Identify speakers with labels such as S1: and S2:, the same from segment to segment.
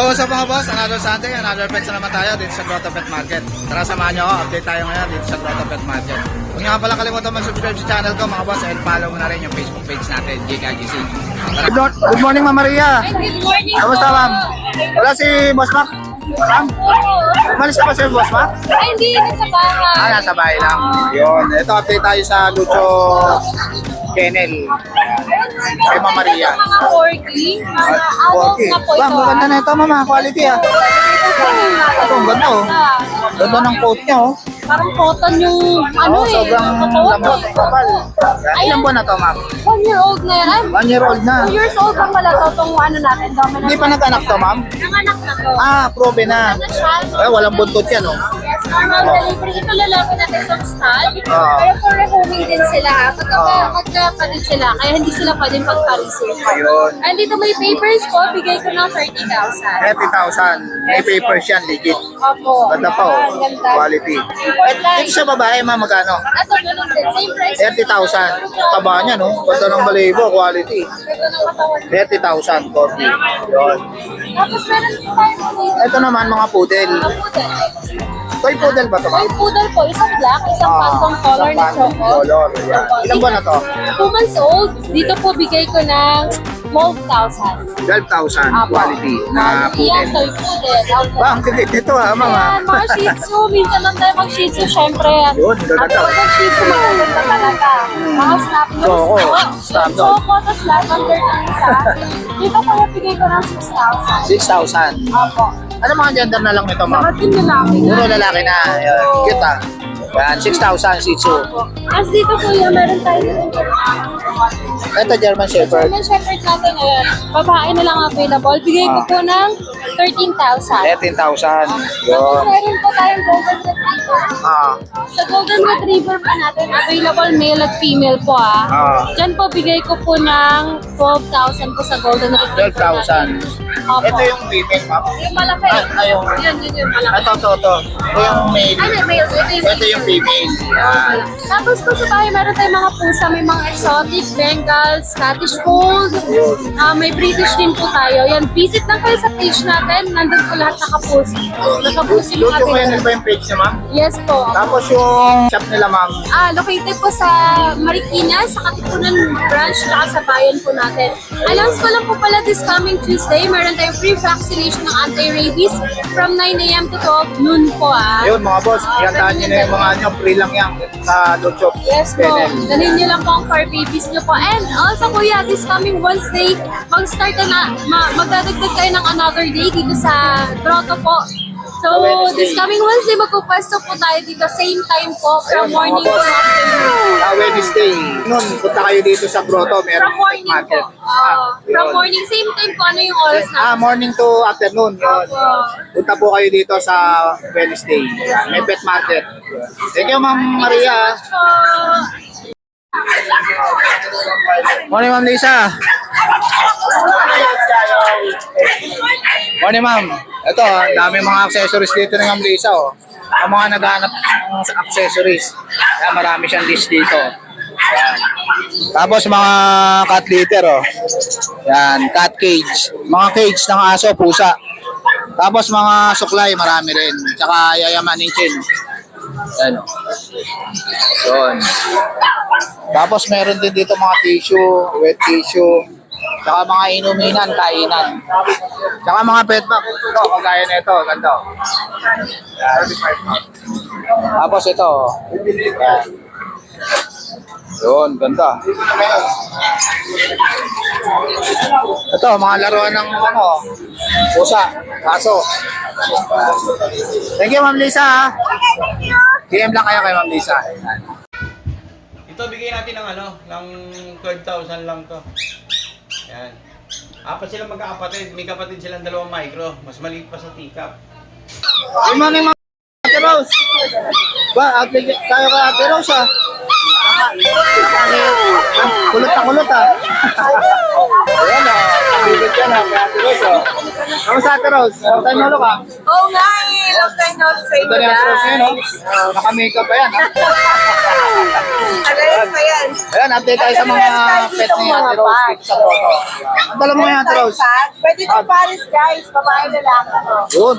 S1: So sa mga boss, another Sunday, another pets na naman tayo dito sa Grotto Pet Market. Tara samahan nyo ako, update tayo ngayon dito sa Grotto Pet Market. Kung nga pala kalimutan mag-subscribe sa channel ko mga boss, and follow mo na rin yung Facebook page natin, GKGC. Good morning Ma'am Maria.
S2: Good morning.
S1: Kamusta ma'am? Wala si Boss Mac? Ma'am? Umalis na ba si Boss Mac?
S2: Ay, hindi. Nasa bahay.
S1: Nasa bahay lang. Yun, ito update tayo sa Lucho Kennel. Kay Ma'am Maria.
S2: Mga corgi. Mga adult na po ito.
S1: Ma'am, maganda na ito ma'am, quality ah. Ito, ang ganda oh. Ganda ng coat niya oh.
S2: Parang cotton yung ano
S1: Sobrang lambot, kapal. Ilan buwan na to ma'am?
S2: 1 year old na yan.
S1: 1 year old na.
S2: 2 years old lang pala to, itong ano natin. Dominant.
S1: Hindi pa nag-anak to ma'am?
S2: Nanganak na to.
S1: Probe na.
S2: Ano siya?
S1: Walang buntot yan oh.
S2: Yes, normal delivery. Ito lalaki natin itong style.
S1: Oo.
S2: Pero for rehoming din sila. Magkakapatid sila. Kaya hindi sila pwedeng pagparisip.
S1: Ayun.
S2: And dito may papers ko. Bigay ko ng 30,000.
S1: 30,000. May papers yan, legit.
S2: Opo.
S1: Ganda pa oh.
S2: Yan, ganda.
S1: Quality. Ito sa babae ma'am, magkano?
S2: Ito, ganun din. Same price.
S1: 30,000. Taba niya no? Ganda ng balibo, quality.
S2: Ganda ng katawan.
S1: 30,000, 40. Yun.
S2: Tapos meron din tayo dito.
S1: Ito naman mga poodle.
S2: Ang poodle.
S1: Toy poodle ba ito
S2: May
S1: ma'am?
S2: poodle po. Isang black, isang pantong color na
S1: Isang
S2: choco.
S1: color. Yan. Ilan buwan na to?
S2: 2 months old. Dito po bigay ko ng 12,000.
S1: 12,000
S2: Apo.
S1: quality na
S2: Yan,
S1: poodle.
S2: toy poodle. Opo.
S1: Ba, ang gagit dito ha, ma'am ha?
S2: Yan, mga shih tzu. Minsan lang tayo mag shih tzu, syempre.
S1: Yun, gaganda.
S2: At pag shih tzu, magaganda talaga. Mga snap nose.
S1: Choco, snap nose.
S2: Choco, tapos lavender ng isa. Dito po yung bigay ko ng 6,000.
S1: 6,000.
S2: Opo.
S1: Ano mga gender na lang nito ma'am?
S2: Lahat yung lalaki.
S1: Puro lalaki na. Yan. Cute ah. Yan, 6,000 Shih Tzu.
S2: As dito kuya, meron tayo
S1: Ito German Shepherd.
S2: German Shepherd natin ngayon. Babae na lang available. Bigay ko po ng 13,000.
S1: 13,000. Yun.
S2: Meron po tayong Golden Retriever.
S1: Ah.
S2: Sa Golden Retriever po natin, available male at female po Diyan po bigay ko po ng 12,000 po sa Golden Retriever.
S1: 12,000.
S2: Opo.
S1: Ito yung female ma'am.
S2: Yung malaki.
S1: Yung...
S2: Yun yung malaki.
S1: Ito. Ito yung male.
S2: Ano, male.
S1: Ito yung female. Yan.
S2: Tapos po sa bahay, meron tayong mga pusa, may mga exotic, Bengal, Scottish Fold, may British din po tayo. Yan, visit lang kayo sa page natin, nandun po lahat nakapusi. Nakapusi yung
S1: Lucho
S2: atin.
S1: Kennel ba yung page niya ma'am?
S2: Yes po.
S1: Tapos yung shop nila ma'am.
S2: Located po sa Marikina, sa Katipunan branch, tsaka sa bayan po natin. Announce ko lang po pala this coming Tuesday, meron tayong free vaccination ng anti-rabies from 9 a.m. to 12 noon po
S1: Yun mga boss, iyandahan nyo na yung mga nyo, free lang yan sa Lucho
S2: Yes po.
S1: Kennel.
S2: Dalhin nyo lang po ang fur babies nyo po. And also kuya, this coming Wednesday, mag-start na, magdadagdag kayo ng another day dito sa Grotto po. So, this coming Wednesday, magpupwesto po tayo dito. Same time po, from
S1: Ayun,
S2: morning
S1: mga
S2: to
S1: boss.
S2: afternoon.
S1: Wednesday. Noon, punta kayo dito sa Grotto, meron
S2: From morning po.
S1: market.
S2: From
S1: Yun.
S2: morning, same time po. Ano yung oras na?
S1: Morning to afternoon. Yun. Punta po kayo dito sa Wednesday. May pet market. Thank you, Ma'am Maria. Morning, Ma'am Lisa. Morning, Ma'am. Ito, dami mga accessories dito ng Ma'am Lisa. Oh. Ang mga naghahanap ng accessories. Kaya marami siyang list dito. Yan. Tapos mga cat litter. Oh. Yan, cat cage. Mga cage ng aso, pusa. Tapos mga suklay, marami rin. Tsaka yayamanin chin. Yan. Yun. Tapos meron din dito mga tissue, wet tissue. Tsaka mga inuminan, kainan. Tsaka mga pet bag. Ito, kagaya na ito. Ganda. Yan. Tapos ito. Yan. Yun, ganda. Ito, mga laruan ng pusa, aso. Thank you, Ma'am Lisa. DM lang kayo kay Ma'am Lisa.
S3: Ito bigay natin ng ng 12,000 lang to. Yan. Apat sila magkakapatid, may kapatid silang 2 micro, mas maliit pa sa teacup.
S1: Good morning, Ma'am Ate Rose. Ba, tayo kay Ate Rose ah. Kulot na kulot ah. Ayan ah, bibig Yan na, kaya Ate Rose, oh. Kamusta Ate Rose? Long time no look, ha?
S4: Oo nga eh. Long time no sa
S1: Ito
S4: inyo
S1: ni Ate Rose ngayon,
S4: guys.
S1: oh. Naka-makeup pa yan, ha?
S4: Agayos pa yan.
S1: Ayan, update tayo sa mga pet ni Ate Rose dito sa photo. Ang dala mo ngayon, Ate Rose?
S4: Pwede itong Paris guys. Babae lalaki to.
S1: Yun,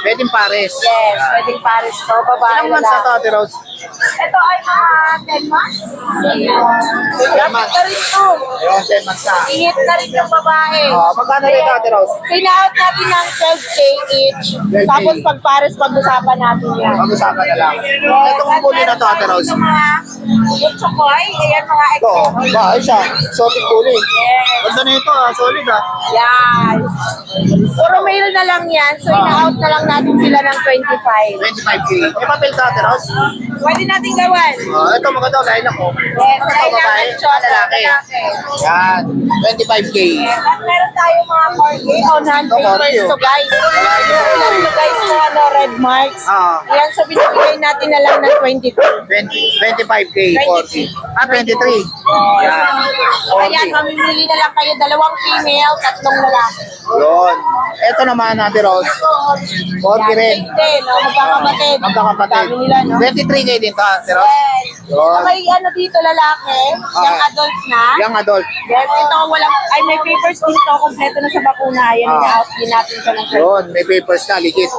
S1: pwedeng pares.
S4: Yes, pwedeng Paris to. Babae
S1: Ilang months na to,
S4: lalaki.
S1: Ate Rose?
S4: Ito ay mga 10 months.
S1: 10 months.
S4: Ito rin to.
S1: Ayun, 10 months na.
S4: Ihit na rin yung babae.
S1: Magkano rin Ate Rose?
S4: Pinaut natin ng 12K each.
S1: 12K.
S4: Tapos pag Paris, pag-usapan natin yan.
S1: Pag-usapan na lang. Itong bully na to, Ate Rose.
S4: Yung mga yung chokoy, ayan mga
S1: Ito,
S4: exotic.
S1: ba, ay siya. Exotic bully.
S4: Yes.
S1: Ganda na ito, solid, ha?
S4: Yan. Puro male na lang yan. So, ina-out na lang natin sila ng 25.
S1: 25K. May papel ka, Ate Rose?
S4: Pwede natin gawan.
S1: Ito, maganda, lain ako.
S4: Yes,
S1: Ito,
S4: kailangan
S1: babae,
S4: chocolate
S1: lalaki. Yan, 25K.
S4: Yes, at meron tayo mga corgi on hand
S1: Ito, corgi,
S4: papers to
S1: oh.
S4: guys. Inuulan to guys na ano, red marks.
S1: Ah.
S4: Yan, so binibigay natin na lang ng 22.
S1: 25K, 40. 23. Yan,
S4: Ayan,
S1: 40.
S4: mamimili na lang kayo. 2 female, 3 lalaki.
S1: Yun. Ito naman, Ate Rose. 40 rin.
S4: Same din, no? Magkakapatid.
S1: Magkakapatid.
S4: Dami nila, no?
S1: 23K din to, Ate Rose.
S4: Yes.
S1: Yun.
S4: May ano dito lalaki, yung adult na.
S1: Young adult.
S4: Yes, ito walang, ay may papers dito, kompleto na sa bakuna. Yan, ina-out din natin siya ng
S1: Yun, may papers na, legit.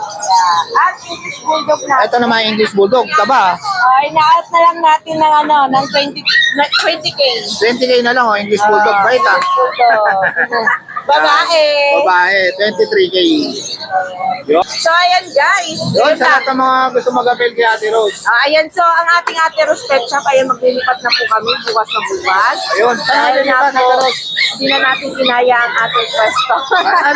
S4: At English Bulldog na.
S1: Ito naman, English Bulldog. Taba,
S4: Ina-out na lang natin ng ano, ng 20K.
S1: 20K na lang, oh, English Bulldog. Bait, ah.
S4: Bulldog. Babae.
S1: Babae, 23K. Yun.
S4: So, ayan guys.
S1: Yun,
S4: Yun
S1: sa
S4: lang.
S1: lahat ng mga gusto mag-apel kay Ate Rose.
S4: Ayan, so ang ating Ate Rose Pet Shop, ayan, maglilipat na po kami bukas na bukas.
S1: Ayun, saan
S4: Dahil
S1: natin
S4: na
S1: lipat,
S4: po,
S1: Ate Rose?
S4: hindi na natin kinaya ang ating pwesto.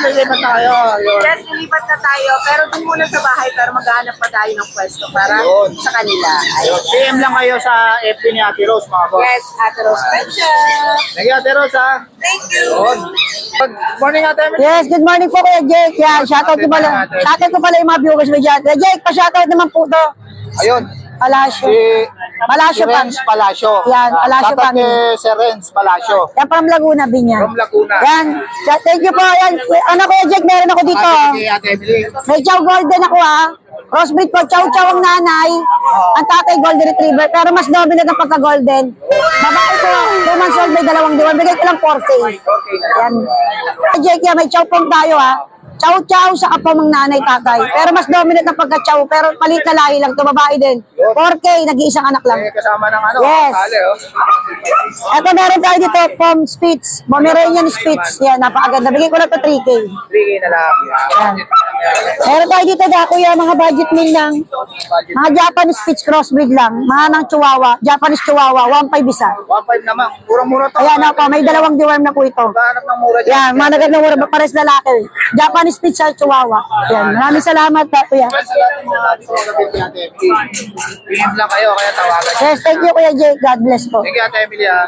S1: Lilipat na kayo. Yun.
S4: Yes, lilipat na tayo, pero dun muna sa bahay, pero maghanap pa tayo ng pwesto para
S1: Ayun.
S4: sa kanila.
S1: Ayun. PM lang kayo sa FB ni Ate Rose, mga boss.
S4: Yes, Ate Rose Pet Shop.
S1: Thank you, Ate Rose, ha.
S4: Thank you.
S1: Yun. Good morning, Ate Emily.
S5: Yes, good morning po Kuya Jake. Yan, shoutout ko pala. Shoutout ko pala yung mga viewers mo dyan. Kuya Jake, pa-shoutout naman po to.
S1: Ayun.
S5: Palasyo.
S1: Si
S5: Palasyo pa.
S1: Renz Palacio.
S5: Yan, Palacio
S1: Shoutout
S5: family.
S1: kay Sir Renz Palacio.
S5: Yan from Laguna, Binyan.
S1: From Laguna.
S5: Yan. Thank you po. Yan. Ano Kuya Jake, meron ako dito.
S1: Ate Ate Emily.
S5: May chow golden ako ha. Crossbreed po, chow-chow ang nanay. Ang tatay golden retriever. Pero mas dominant ang pagka-golden. Babae ko, 2 months old, may 2 diwan. Bigay ko lang 4K. Yan. Kuya Jake, yan, may chow pong tayo ha. Chow-chow sa apo ng nanay tatay. Pero mas dominant ang pagka-chow. Pero maliit na lahi lang to, babae din. 4K, nag-iisang anak lang.
S1: Eh, kasama ng ano.
S5: Yes.
S1: Kale, oh.
S5: Ito meron tayo dito, Pom Spitz. Pomeranian Spitz. Yan, napakaganda. Bigay ko lang to 3K.
S1: 3K na lang.
S5: Yan. Meron tayo dito da, kuya, mga budget meal lang. Mga Japanese Spitz crossbreed lang. Mga ng Chihuahua. Japanese Chihuahua, 1.5 isa.
S1: 1.5 naman. Mura-mura to.
S5: Ayan ako, may 2 deworm na po ito.
S1: Maghanap ng mura dyan.
S5: Yan, mga nagandang mura, pares lalaki. Japanese Spitz sa Chihuahua. Yan, maraming salamat da, kuya.
S1: Sa lahat ng mga gusto mag-apel kay Ate Emily. PM lang kayo, kaya tawagan.
S5: Yes, thank you, kuya Jake. God bless po.
S1: Thank you, Ate Emily, ha.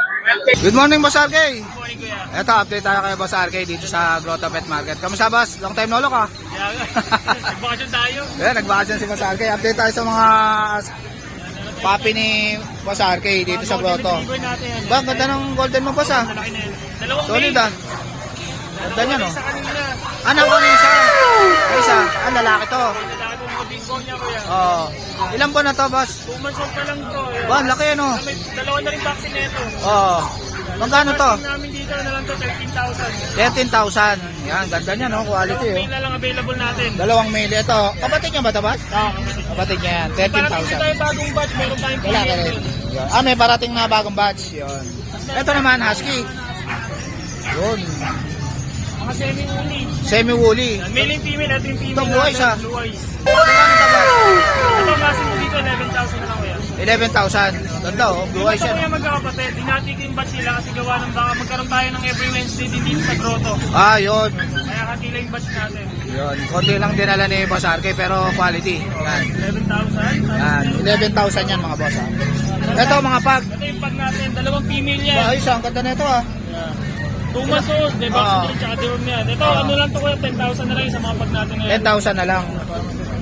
S1: Good morning, Boss RK. Good morning, Kuya. Ito, update tayo kay Boss RK dito sa Grotto Pet Market. Kamusta, Boss? Long time no look, ha?
S6: Nagbakasyon tayo.
S1: Yeah, nagbakasyon si Boss RK. Update tayo sa mga papi ni Boss RK dito sa Grotto.
S6: Ligoy natin.
S1: Ba, ganda ng golden mo, Boss, ha?
S6: Malaki na yun. Dalawang
S1: Solid,
S6: mail.
S1: ha? Ganda niya, no?
S6: Sa kanina.
S1: Anak ko na isa. Isa. Ang lalaki to.
S6: Lalaki ko mga bingko niya, kuya.
S1: Oo. Ilan po na to, Boss?
S6: 2 months old pa lang to. Eh.
S1: Ba, ang laki, ano?
S6: May 2 na rin vaccine nito.
S1: Oo. Magkano to?
S6: Vaccine namin dito na lang to, 13,000.
S1: 13,000. Yan, ganda niya, no? Quality,
S6: Mail
S1: oh.
S6: na lang available natin.
S1: Dalawang mail. Ito, kapatid niya ba ito, Boss?
S6: Kapatid.
S1: Kapatid niya yan.
S6: Parating na tayo
S1: 13,000.
S6: bagong batch, meron tayong
S1: Wala ka rin. Yun. Ah, may parating na bagong batch. Yun. Ito naman, Husky. Yun.
S6: Mga semi-uli.
S1: Semi-woolly.
S6: Male and female, ito yung female.
S1: Ito, blue eyes,
S6: natin,
S1: ah.
S6: Blue eyes.
S1: Magkano ito, Boss?
S6: Ito, masin mo dito, 11,000 na lang, kuya.
S1: 11,000. Ganda, oh. Blue eyes
S6: Ito
S1: yan.
S6: kuya magkakapatid, dinati ko yung batch nila kasi gawa ng baka magkaroon tayo ng every Wednesday din dito sa Grotto.
S1: Ah, yun.
S6: Kaya katila yung batch natin.
S1: Yun. Konti lang dinala ni Boss RK, pero quality. Yan.
S6: 11,000.
S1: Yan. 11,000 yan, mga boss, ha. Ito, mga pag.
S6: Ito yung pag natin, 2 female yan.
S1: Ayos, ang ganda na ito, ah.
S6: 2 months old, may
S1: Ah.
S6: vaccine din tsaka deworm yan. Ito, ano lang to kuya, 10,000 na lang yung sa mga pag natin ngayon.
S1: 10,000 na lang.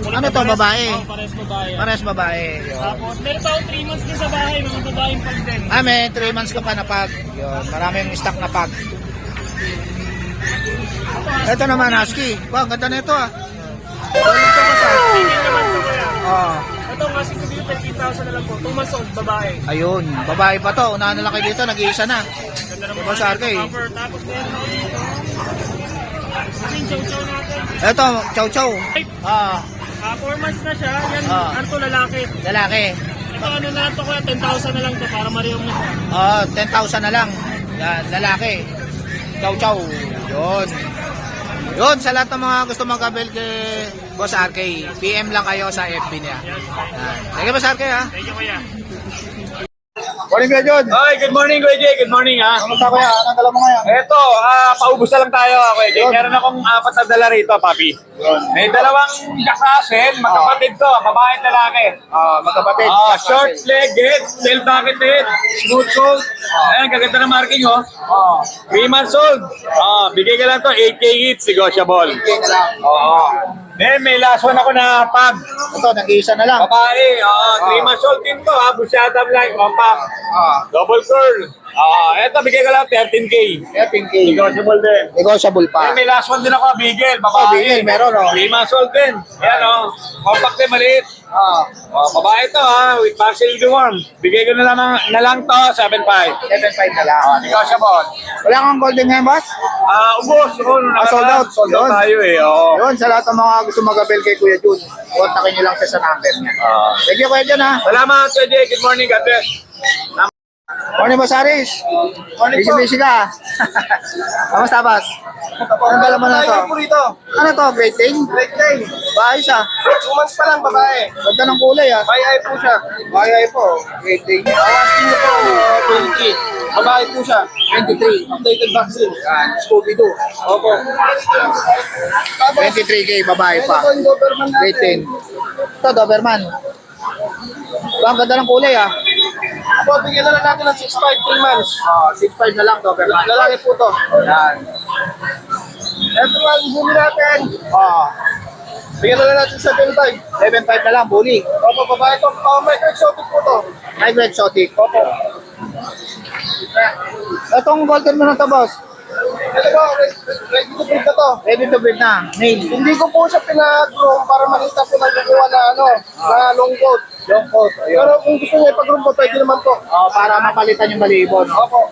S6: Kulit
S1: Ano
S6: na
S1: to,
S6: pares-
S1: babae?
S6: Oo, pares babae. yan.
S1: Pares babae. Yun.
S6: Tapos, meron pa akong 3 months din sa bahay, mga babaeng pag din.
S1: Ah, may 3 months ka pa na pag. Yun. Maraming stock na pag. Ito naman, husky. Wow, ganda na ito ah. Solid to boss ah.
S6: Tingin naman to kuya.
S1: Oh.
S6: Ito ang asking ko dito, 13,000 na lang po. 2 months old, babae.
S1: Ayun, babae pa to. Unahan na lang kayo dito, nag-iisa na.
S6: Ganda ng
S1: Boss RK.
S6: cover. Tapos meron ako dito. Ating chow-chow natin.
S1: Ito, chow chow. Ah,
S6: 4 months na siya. Yan,
S1: Ah.
S6: ano to, lalaki.
S1: lalaki.
S6: Ito ano na lang to kuya, 10,000 na lang to para mariyong na siya.
S1: 10,000 na lang. Yan, lalaki. Chow chow. Yun. Yun, sa lahat ng mga gusto magkabel kay Boss RK, PM lang kayo sa FB niya.
S6: Yan.
S1: Yan. Thank you, Boss RK ha.
S6: Thank you kuya.
S1: Morning, Kuya John.
S7: Hi, good morning, Kuya Jay. Good morning, ha.
S1: Kamusta kuya? Anong dala mo ngayon?
S7: Eto, paubos na lang tayo, Kuya Jay. Meron akong 4 na dala rito, papi. May dalawang Jackrussell, magkapatid to, babae at lalaki.
S1: Magkapatid.
S7: Short-legged, tail-bucketed, smooth coat. Ayan, gaganda ng marking, oh. 3 months old. Bigay ka lang to, 8K each, negotiable. Oo. Then, may last one ako na pag.
S1: Ito, nag-iisa na lang.
S7: Babae, 3 months old din to, busyadam lang, compact. Double curl. Eto, bigay ka lang 13K.
S1: 13K.
S7: Negotiable din.
S1: Negotiable pa.
S7: May last one din ako, Bigel, babae.
S1: Bigel, meron, oh.
S7: 3 months old din. Yan, oh. Compact din, maliit. Babae to, with vaccine deworm. Bigay ko na lang to, 7.5.
S1: 7.5 na lang.
S7: Negotiable.
S1: Wala kang golden ngayon, boss?
S7: Ubos.
S1: Sold out.
S7: Sold out
S1: Yun.
S7: tayo, eh. Oo.
S1: Yun, sa lahat ng mga gusto magabel kay Kuya Jun, kontakin nyo lang siya sa number niya. Thank you, Kuya Jun ha.
S7: Salamat, Kuya Jay. Good morning, God bless.
S1: Morning, Boss Aris. Busy ka. Kamusta, boss? Anong dala mo na to? Ano to? Great Dane? Great Dane. Bahay siya.
S7: 2 months pa lang, babae.
S1: Ganda ng kulay ah.
S7: Ay po siya.
S1: Bahay po. Great Dane.
S7: Asking niyo po, 20. Babae po siya.
S1: 23.
S7: Updated vaccine.
S1: Yan, Scooby-Doo.
S7: Opo.
S1: 23K, babae pa. Great Dane. Ito, Doberman. Ang ganda ng kulay ah.
S7: Po, bigyan na lang natin ng 6.5, 3 months.
S1: 6.5 na lang, Doberman.
S7: Lalaki po to.
S1: Yan.
S7: Ito nga, huli natin. Bigyan na lang natin 7.5.
S1: 7.5 na lang, bully.
S7: Opo, babae to. Micro exotic po to.
S1: Micro exotic.
S7: Opo.
S1: Itong golden mo na to, boss.
S7: Ito po, ready to breed na to.
S1: Ready to breed na. Male.
S7: Hindi ko po siya pinag-groom para makita po nagkukuha na na long coat.
S1: Long coat. Ayun.
S7: Pero kung gusto niya ipag-groom po, pwede naman po.
S1: Para mapalitan yung malibon.
S7: Opo.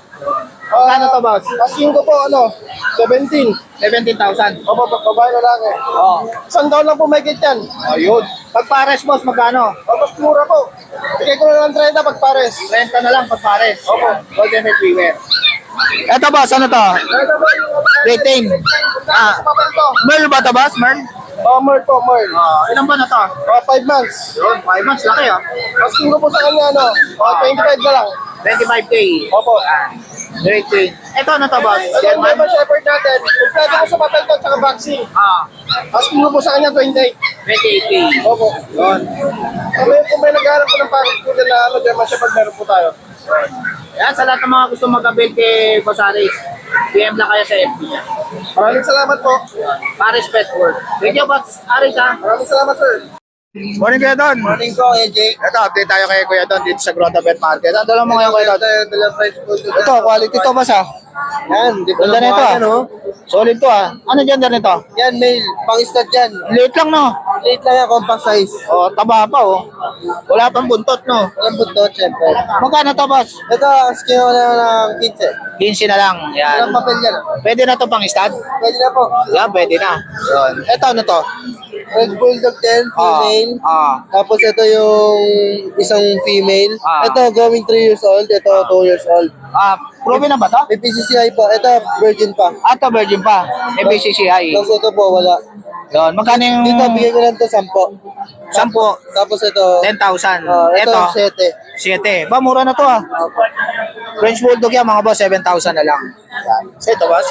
S1: Magkano to, boss?
S7: Asking ko po, 17.
S1: 17,000.
S7: Opo, babae lalaki. Isang taon lang po may yan.
S1: Ayun. Pag pares, boss, magkano?
S7: Mas mura po. Bigay ko na lang 30 pag pares.
S1: Renta na lang pag pares.
S7: Opo.
S1: Golden Retriever. Eto, boss, ano to?
S7: Ito po yung
S1: Retain.
S7: sa papel to.
S1: Merl ba to, boss? Merl?
S7: Merl po, Merl.
S1: Ilan ba na to?
S7: 5 months.
S1: Yun, 5 months. Laki ah.
S7: Asking ko po sa kanya, 25 na lang.
S1: 25K.
S7: Opo.
S1: Retain. Eto, ano to, boss?
S7: Ito yung German Shepherd natin. Kompleto ko sa papel to at saka vaccine. Asking ko po sa kanya 28.
S1: 28K.
S7: Opo.
S1: Yun.
S7: Kung may naghahanap po ng package po na German Shepherd, meron po tayo.
S1: Yan, sa lahat ng mga gusto mag-avail kay Boss Aris, PM lang kayo sa FB niya.
S7: Maraming salamat po.
S1: Paris Pet World. Thank you, Boss Aris ha.
S7: Maraming salamat, sir.
S1: Morning, Kuya Don.
S7: Morning po, AJ.
S1: Ito, update tayo kay Kuya Don dito sa Grotto Pet Market. Ang dala mo ngayon, Kuya Don?
S7: Dalang price po.
S1: Ito, quality to, Boss ha.
S7: Yan, dito
S1: Ganda nito ah. Solid to ah. Ano gender nito?
S7: Yan, male. Pang-stud yan.
S1: Late lang no?
S7: Late lang yan, compact size.
S1: Oh, taba pa oh. Wala pang buntot no?
S7: Walang buntot, syempre.
S1: Magkano to, Boss?
S7: Ito, asking ko na ng 15.
S1: 15 na lang. Yan.
S7: Walang papel yan.
S1: Pwede na to pang stud?
S7: Pwede na po.
S1: Yan, pwede na. Yun. Ito, ano to?
S7: Red Bulldog din, female. Tapos ito yung isang female.
S1: Ah.
S7: Ito, going 3 years old. Ito, 2 years old.
S1: Proven na ba to?
S7: May PCCI po. Ito, virgin pa.
S1: Ito, virgin pa. ABCCI.
S7: Tapos ito po, wala.
S1: Yun. Magkano yung...
S7: Dito, bigyan ko lang ito 10.
S1: 10.
S7: Tapos ito,
S1: 10,000.
S7: ito,
S1: Ito,
S7: 7.
S1: 7. Ba, mura na to ah. French Bulldog yan, mga boss, 7,000 na lang. Sa ito, boss?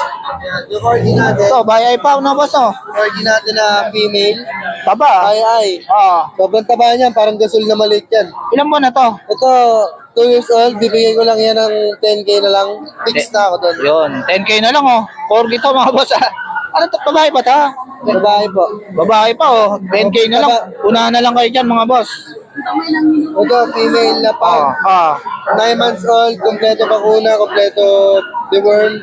S7: Yung corgi natin,
S1: Ito, bayay pa, no, boss, no?
S7: corgi natin na female.
S1: Taba.
S7: Ay. Sobrang taba niyan, parang gasol na maliit yan.
S1: Ilan buwan na to?
S7: Ito, 2 years old, bibigyan ko lang yan ng 10K na lang. Fix na ako doon.
S1: Yun, 10K na lang, oh. Corgi to, mga boss, ah. Ano to, babae pa ta?
S7: Babae po.
S1: Babae pa, oh. 10K na lang. Unahan na lang kayo dyan, mga boss.
S7: Ito, female na pa. 9 months old, kompleto bakuna, kompleto deworm.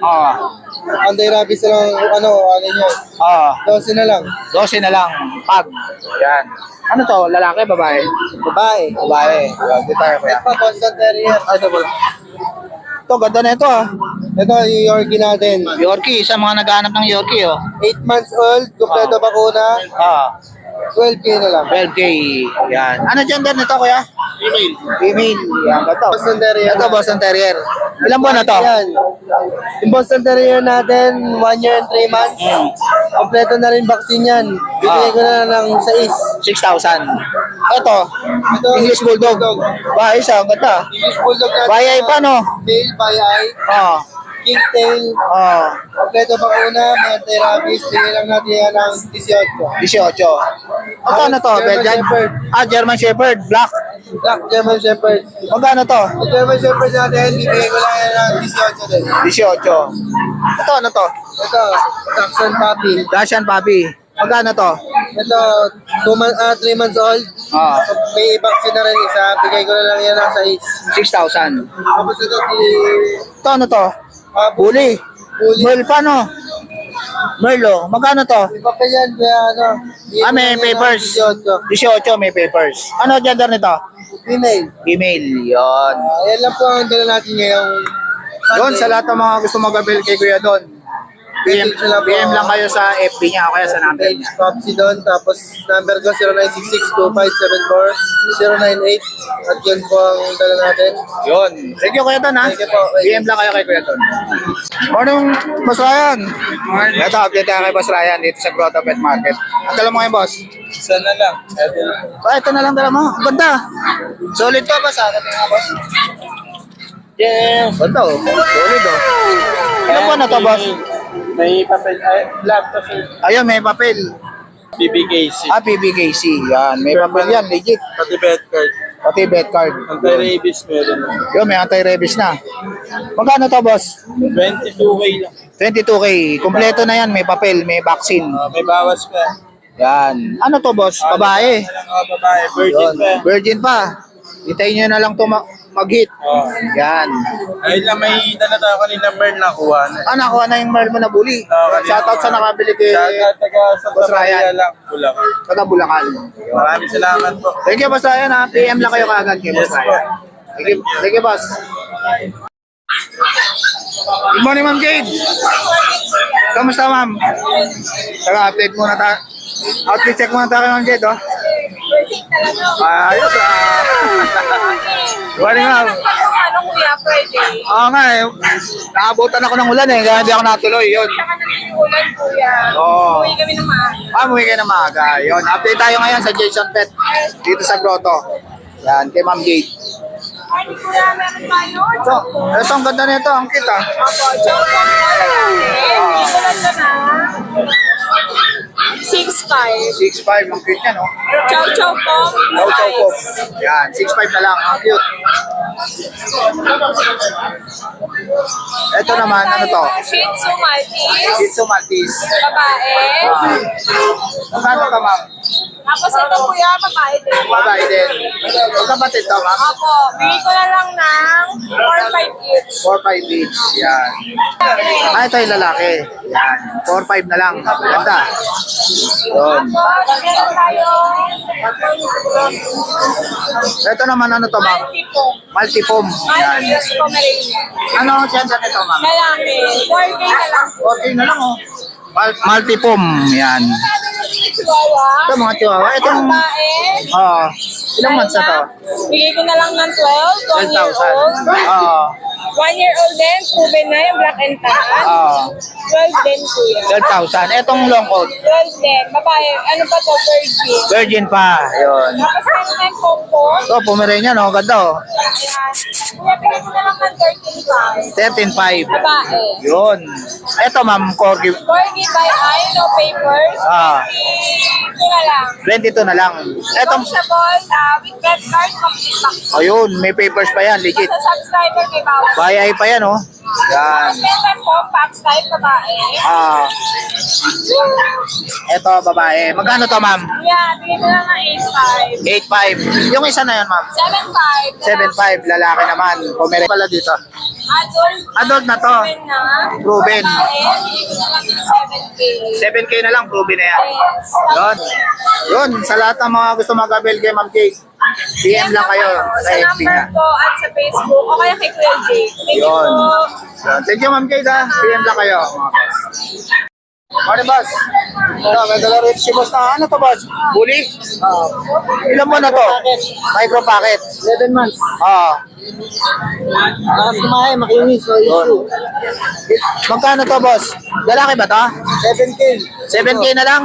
S8: Anti-rabies na lang, ano yan.
S1: Oo.
S8: 12 na lang.
S1: 12 na lang. Pag. Yan. Ano to? Lalaki, babae?
S8: Babae.
S1: Babae. Yan, dito tayo kuya.
S8: Ito, Boston Terrier.
S1: Ito po. Ito, ganda na ito ah.
S8: Ito, yung Yorkie natin.
S1: Yorkie, sa mga naghahanap ng Yorkie oh.
S8: 8 months old, kompleto bakuna.
S1: Ah,
S8: 12K na lang.
S1: 12K. Yan. Ano gender nito kuya?
S8: Female.
S1: Female. Yan, ito.
S8: Boston Terrier.
S1: Ito, Boston Terrier. Ilan buwan na to?
S8: Yan. Yung Boston Terrier natin, 1 year and 3 months. Kompleto na rin vaccine yan. Bibigay ko na ng 6.
S1: 6,000. Ito,
S8: Ito,
S1: English Bulldog. Ba, isa, ang ganda.
S8: English Bulldog natin.
S1: Bayay pa no?
S8: Tail, bayay.
S1: Oo.
S8: King tail.
S1: Oo.
S8: Kompleto bakuna, mga anti-rabies. Bigay lang natin yan ng 18.
S1: 18. Magkano to?
S8: German
S1: Belgian?
S8: Shepherd.
S1: Ah, German Shepherd. Black.
S8: Black German Shepherd.
S1: Magkano to?
S8: Yung German Shepherd natin, bibigay ko lang yan ng 18 din.
S1: 18. Ito, ano to?
S8: Ito, Dachshund Puppy.
S1: Russian Puppy. Magkano to?
S8: Ito, 3 months old.
S1: Ah,
S8: May vaccine na rin isa. Bigay ko na lang yan ng 6.
S1: 6,000.
S8: Tapos ito si...
S1: Ito, ano to? Bully.
S8: Bully.
S1: Merl pa no? Merlo. Magkano to?
S8: Iba pa yan, kaya ano.
S1: Ah, may papers.
S8: 18.
S1: 18, may papers. Ano gender nito?
S8: Female.
S1: Female. Yon.
S8: Yan lang po ang dala natin ngayong...
S1: Yun, sa lahat ng mga gusto mag-avail kay Kuya Don. PM, PM lang kayo sa FB niya o kaya sa number
S8: Page
S1: niya.
S8: Popsi doon. Tapos number ko 0966-2574-098. At yun po ang dala natin.
S1: Yun. Thank you Kuya Don ha.
S8: Thank you po.
S1: PM lang kayo kay Kuya Don. Morning, Boss Ryan. Ito, update tayo kay Boss Ryan dito sa Grotto Pet Market. Ang dala mo ngayon, Boss?
S8: Isa na lang.
S1: Ito na lang dala mo. Ang ganda. Solid to, Boss ha. Ito nga, Boss.
S8: Yes.
S1: Ganda oh. Solid oh. Ano po na to, Boss?
S8: May papel. Black to
S1: Ayun, may papel.
S8: BBKC.
S1: Ah, PBKC. Yan, may papel yan, legit.
S8: Pati bet card.
S1: Pati bet card.
S8: Anti-rabies meron.
S1: Yun, may anti-rabies na. Magkano to, Boss?
S8: 22K lang.
S1: 22K. Kompleto na yan, may papel, may vaccine.
S8: May bawas pa.
S1: Yan. Ano to, Boss? Babae.
S8: Babae. Virgin
S1: Yun,
S8: pa.
S1: virgin pa. Hintayin nyo na lang to mag-hit.
S8: Oh.
S1: Yan.
S8: Ay lang may dala tayo kanina Merl na kuha na.
S1: Ah, nakuha na yung Merl mo na bully. Shoutout sa nakabili kay
S8: Shoutout taga
S1: Boss
S8: Santa Maria
S1: Ryan.
S8: lang. Bulacan.
S1: Taga Bulacan.
S8: Maraming salamat po.
S1: Thank you, Boss Ryan ha. PM lang kayo kaagad kay Boss
S8: Yes, po.
S1: Ryan. Thank you, Boss. Good morning, Ma'am Jade. Kamusta, Ma'am? Tara, update muna tayo. Outfit check muna tayo kay Ma'am Jade, oh. Ayos, ah. Good morning, Ma'am.
S4: Ano kuya, Friday?
S1: Oo nga eh. Nakabutan ako ng ulan eh. Kaya hindi ako natuloy. Yun.
S4: Saka nag-uulan kuya.
S1: Oo.
S4: Uwi kami ng maaga.
S1: Umuwi kayo na maaga. Yun. Update tayo ngayon sa Jason Pet. Dito sa Grotto. Yan. Kay Ma'am Jade.
S4: Ay, kuya, meron tayo.
S1: So, ito ang ganda nito. Ang cute ah.
S4: Opo, chow chow natin. Dito lang na. 6'5".
S1: 6'5". Ang cute yan, oh.
S4: Chow chow po.
S1: Chow chow po. Yan. 6'5 na lang. Ang cute. Ito naman, ano to?
S4: Shih Tzu Maltese.
S1: Shih Tzu Maltese.
S4: Babae.
S1: Magkano ka, ma'am?
S4: Tapos ito kuya, babae din.
S1: Babae din. Magkapatid to, ma'am?
S4: Opo, bigay ko na lang ng 4-5 each.
S1: 4-5 each. Yan. Ah, ito yung lalaki. Yan. 4-5 na lang. Ganda. Yun.
S4: Tapos, meron tayo
S1: Ito naman, ano to, ma'am?
S4: Multi-foam.
S1: Multifoam. Yan.
S4: Maltese Pomeranian.
S1: Ano ang gender nito, ma'am?
S4: Lalaki. 4K na lang.
S1: Okay na lang, oh. Multifoam. Yan.
S4: Chihuahua.
S1: Ito, mga chihuahua. Itong,
S4: Babae.
S1: ilang months na to?
S4: Bigay ko na lang ng 12. 1 year
S1: 12,000.
S4: old. 1 year old din. Proven na yung black and tan. 12 din kuya.
S1: 12,000. Itong long coat.
S4: 12 din. Babae. Ano pa to? Virgin.
S1: Virgin pa. Yun.
S4: Tapos meron tayong combo.
S1: Ito, Pomeranian, oh. Ganda, oh.
S4: Ayan. Kuya, bigay ko na lang ng 13.5.
S1: 13,500.
S4: Babae.
S1: Yun. Ito, ma'am, Corgi.
S4: Corgi by eye, no papers. 22 na lang.
S1: 22 na lang. Etong,
S4: Negotiable, with credit card, complete box.
S1: ayun, may papers pa yan, legit.
S4: Sa subscriber, may bawas.
S1: Bayay pa yan, oh. Yan.
S4: Tapos meron Fox type babae.
S1: Ah. Ito, babae. Magkano to, ma'am?
S4: Yeah, bigay ko lang ng 8.5.
S1: 8.5. Yung isa na yan, ma'am.
S4: 7.5.
S1: 7.5. Lalaki naman. Pumere pala dito.
S4: Adult.
S1: Adult na to.
S4: Proven na.
S1: Proven.
S4: Babae, bigay ko na lang ng 7K.
S1: 7K na lang. Proven na yan.
S4: Yes.
S1: Yun. Yun. Sa lahat ng mga gusto mag-avail kay Ma'am Kay, PM lang kayo sa
S4: Sa
S1: FB
S4: number
S1: niya.
S4: ko at sa Facebook o kaya kay Kuya Jake. Thank you
S1: Yun.
S4: po.
S1: Yun. Thank you, Ma'am Kay, ha. PM lang kayo. Morning, boss. Ito, may dala rin si boss na. Ano to, boss? Bully? Ilan mo na to? Micro packet.
S8: 11 months. Lakas kumain, makinis, no issue.
S1: Magkano to, boss? Lalaki ba to?
S8: 7K.
S1: 7K na lang?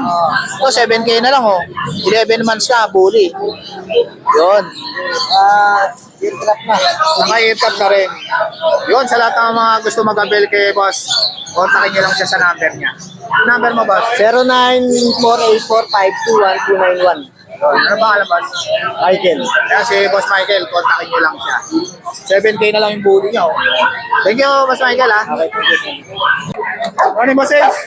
S1: Ito, 7K na lang, oh. 11 months na, bully. Yun.
S8: Aircraft na.
S1: Naka-aircraft na rin. Yun, sa lahat ng mga gusto mag-avail kay boss, kontakin niyo lang siya sa number niya. Number mo, boss?
S8: 0948452191.
S1: Yun. Ano ba alam, boss?
S8: Michael.
S1: Kaya si Boss Michael, kontakin niyo lang siya. 7K na lang yung bully niya, oh. Thank you, Boss Michael, ha. Morning, Boss Ace.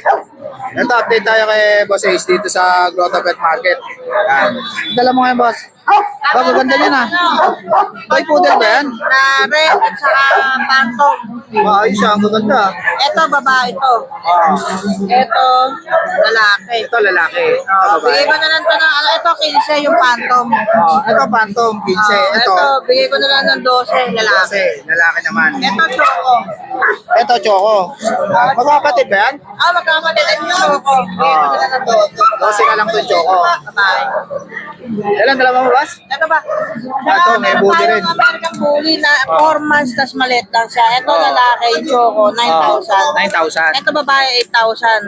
S1: Ito, update tayo kay Boss Ace dito sa Grotto Pet Market. Yan. Dala mo ngayon, boss. Ganda niya na. Toy poodle ba yan?
S5: Na red at saka phantom.
S1: Ayos siya, ang gaganda.
S5: Ito, babae to. Ito, lalaki.
S1: Ito, lalaki. Ito, babae.
S5: Bigay ko na lang to ng, ito, 15 yung phantom.
S1: Ito, Phantom, 15. Ito,
S5: Ito, bigay ko na lang ng 12, lalaki.
S1: 12. Lalaki naman.
S5: Ito, choco.
S1: Ito, Choco. Magkakapatid ba yan?
S5: Magkakapatid yung choco. Bigay ko na lang ng 12.
S1: 12 ka lang itong Choco.
S5: Babae.
S1: Ilan dalawa mo, boss?
S5: Ito ba?
S1: Ito, may bully rin.
S5: American bully na 4 months, tas maliit lang siya. Ito, lalaki, yung choco, 9,000.
S1: 9,000.
S5: Ito, babae, 8,000.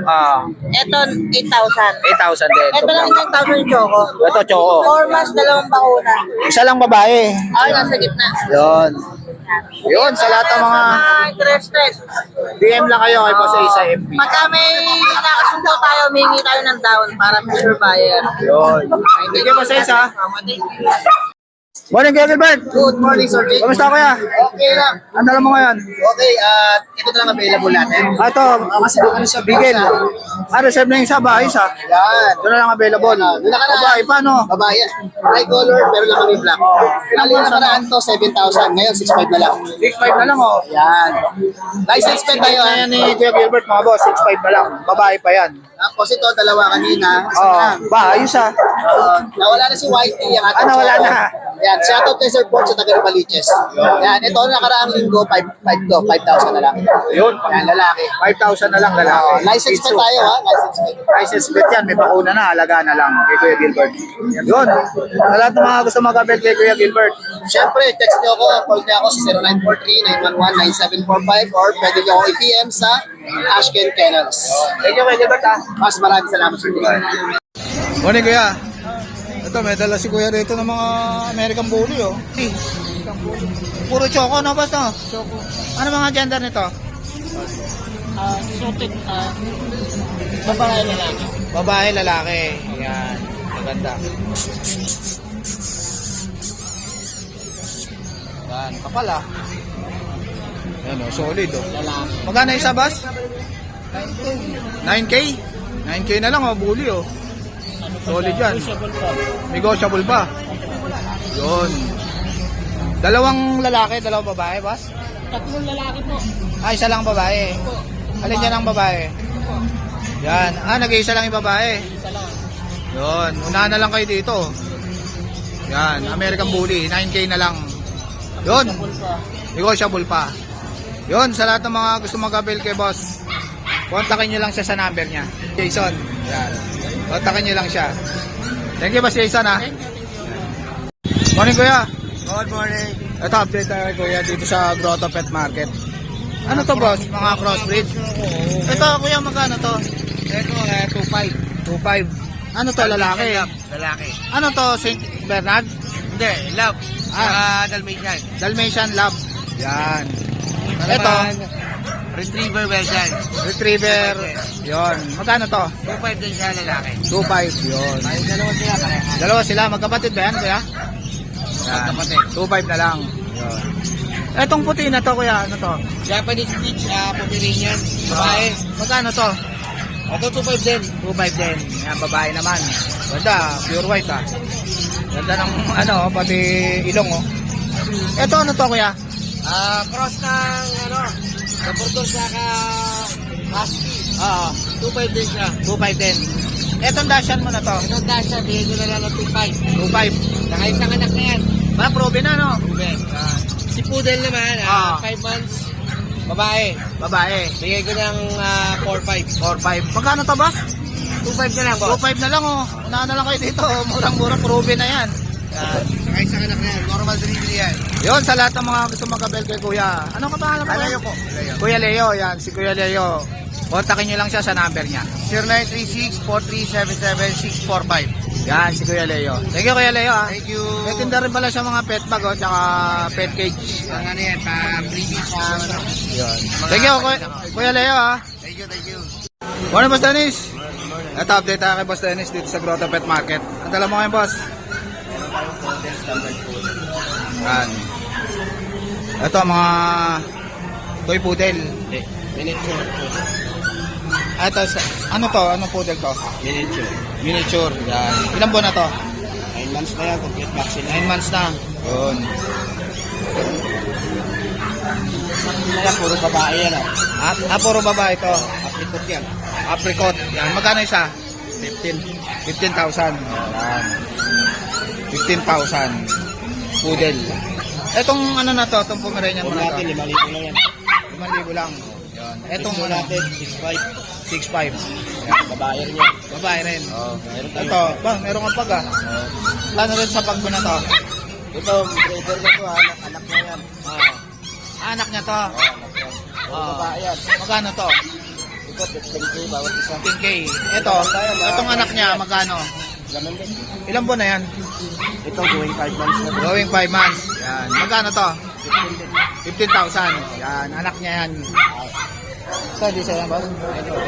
S5: Ito, 8,000.
S1: 8,000 din.
S5: Ito lang yung 9,000 yung choco.
S1: Ito, Choco.
S5: 4 months, dalawang bakuna.
S1: Isa lang babae.
S5: Ay, nasa gitna.
S1: Yun. Yun, sa lahat ng mga
S5: interested.
S1: DM lang kayo kay Boss Ace sa FB.
S5: Pagka may nakasundo tayo, humingi tayo ng down para may sure buyer.
S1: Yun. Thank you, Boss Ace, ha. Morning, Kuya Gilbert.
S8: Good morning, Sir Jake.
S1: Kamusta, Kuya?
S8: Okay lang.
S1: Ang dala mo ngayon?
S8: Okay, ito na lang available natin.
S1: Ito,
S8: Kasi doon kami sa
S1: Bigel. Reserve na yung isa, ayos, ha.
S8: Yan.
S1: Ito na lang available.
S8: Doon na ka na.
S1: Babae, paano?
S8: Babae. Tricolor, pero lang kami black. Alam mo nakaraan to, 7,000. Ngayon, 6,500 na lang.
S1: 6.5 na lang, oh.
S8: Yan. License plate tayo.
S1: Na yan ni Kuya Gilbert, mga boss. 6.5 na lang. Babae pa yan.
S8: Tapos ito, dalawa kanina. Isa
S1: Oh,
S8: na.
S1: ba, ayos, ha.
S8: Nawala na si Whitey.
S1: Nawala na.
S8: Yan, shoutout kay Sir Port sa taga Baliches. Yan, ito nakaraang linggo, 5,000 na lang.
S1: Yun.
S8: Yan, lalaki.
S1: 5,000 na lang, lalaki.
S8: License plate tayo, ha? License plate.
S1: License plate yan, may bakuna na, alaga na lang kay Kuya Gilbert. Yun. Sa lahat ng mga gusto mag-abel kay Kuya Gilbert,
S8: Siyempre, text niyo ako, call niyo ako sa 0943-911-9745 or pwede niyo ako i-PM sa Ashken Kennels.
S1: thank you Kuya Gilbert, ha.
S8: Mas maraming salamat sir.
S1: Morning, Kuya. Ito, may dala si Kuya rito ng mga American Bully, oh. Puro choco, no, boss, no? Choco. Ano mga gender nito?
S5: Suited, babae lalaki.
S1: Babae, lalaki. Ayan. Maganda. Ayan, kapal, ah. Ayan, oh, solid, oh. Magkano isa, boss? 9K? 9K na lang, oh, Bully, oh. Solid yan. Negotiable pa. Yun. Dalawang lalaki, dalawang babae, boss?
S5: Tatlong lalaki po.
S1: Isa lang babae. Alin dyan ang babae? Yan. Nag-iisa lang yung babae.
S5: Isa lang.
S1: Yun. Unahan na lang kayo dito. Yan. American Bully. 9K na lang. Yun. Negotiable pa. Yun. Sa lahat ng mga gusto mag-avail kay boss, kontakin nyo lang siya sa number niya. Jason. Yan. Kontakin nyo lang siya. Thank you, boss Jason, ha. Morning, Kuya.
S8: Good morning.
S1: Ito, update tayo, Kuya, dito sa Grotto Pet Market. Ano to, boss? Mga crossbreed? Ito, Kuya, magkano to?
S8: Ito, 2,500.
S1: 2.5. Ano to, lalaki?
S8: Lalaki.
S1: Ano to, St. Bernard?
S8: Hindi, love. Dalmatian.
S1: Dalmatian Lab. Yan. Ito,
S8: Retriever Belgian.
S1: Retriever. Yon. Magkano to?
S8: 2,500 din siya lalaki.
S1: 2.5. Yon.
S8: Ay, dalawa sila
S1: Dalawa sila, magkapatid ba yan, Kuya? Yan.
S8: Magkapatid.
S1: 2.5 na lang. Yon. Etong puti na to, kuya, ano to?
S8: Japanese Spitz, Pomeranian. Babae.
S1: Magkano to?
S8: Ito 2.5 din.
S1: 2.5 din. Yan, babae naman. Ganda, pure white ah. Ganda ng ano, pati ilong oh. Ito ano to, kuya?
S8: Cross ng Labrador saka Husky. 2.5 din siya.
S1: 2.5 din. Etong Dashan mo na to?
S8: Ito Dasha, bigay ko na lang ng 2.5.
S1: 2.5.
S8: Saka isang anak na yan.
S1: Ba, probe na no?
S8: Ruben. Si Poodle naman, 5 months. Babae.
S1: Babae.
S8: Bigay ko ng 4.5.
S1: 4.5. Magkano to, boss?
S8: 2.5 na lang, boss.
S1: 2.5 na lang oh. Unahan na lang kayo dito. Murang-murang probe na yan. Yan.
S8: Saka isang anak na yan. Normal delivery yan.
S1: Yun, sa lahat ng mga gusto magkabel kay Kuya. Ano ka pangalan mo?
S8: Leo po.
S1: Kuya Leo, yan. Si Kuya Leo. Kontakin nyo lang siya sa number niya.
S8: 0936-437-645.
S1: Yan, si Kuya Leo. Thank you, Kuya Leo. Ah.
S8: Thank you.
S1: May tinda rin pala siya mga pet bag, oh, tsaka pet cage.
S8: Ang ano yan, pa-breeding sa
S1: Yun. Thank you, Kuya Leo. Ah.
S8: Thank you, thank you.
S1: Morning, Boss Dennis. Ito, update tayo kay Boss Dennis dito sa Grotto Pet Market. Ang dala mo ngayon, Boss? Yan. Ito, mga toy poodle.
S8: Miniature.
S1: Ito, ano to? Anong poodle to?
S8: Miniature.
S1: Miniature. Yan. Ilang buwan na to?
S8: 9 months na yan, complete vaccine.
S1: 9 months na. Yun.
S8: Kaya puro babae yan.
S1: Puro babae ito.
S8: Apricot yan.
S1: Apricot. Yan. Magkano isa?
S8: 15.
S1: 15,000. Yan. 15,000. Poodle. Etong ano na to? Itong Pomeranian mo
S8: Kung
S1: na to?
S8: natin, 5,000 lang yan.
S1: 5,000 lang. Yan. Etong
S8: Ito
S1: ano?
S8: natin, 6,500.
S1: 6,500.
S8: Babae rin yan.
S1: Babae rin.
S8: Meron tayo.
S1: Ito, ba, meron kang pag ah. Ano rin sa pag mo na to?
S8: Ito, breeder na to, anak na yan.
S1: Anak niya to.
S8: Babae yan.
S1: Magkano to?
S8: Ito, 15K bawat isa.
S1: 15K. Ito, itong anak niya, magkano?
S8: Ganun din.
S1: Ilang buwan na yan?
S8: Ito, going 5 months na.
S1: Going 5 months. Yan. Magkano to?
S8: 15 din.
S1: 15,000. Yan, anak niya yan. Ito, di sa'yo yan, boss?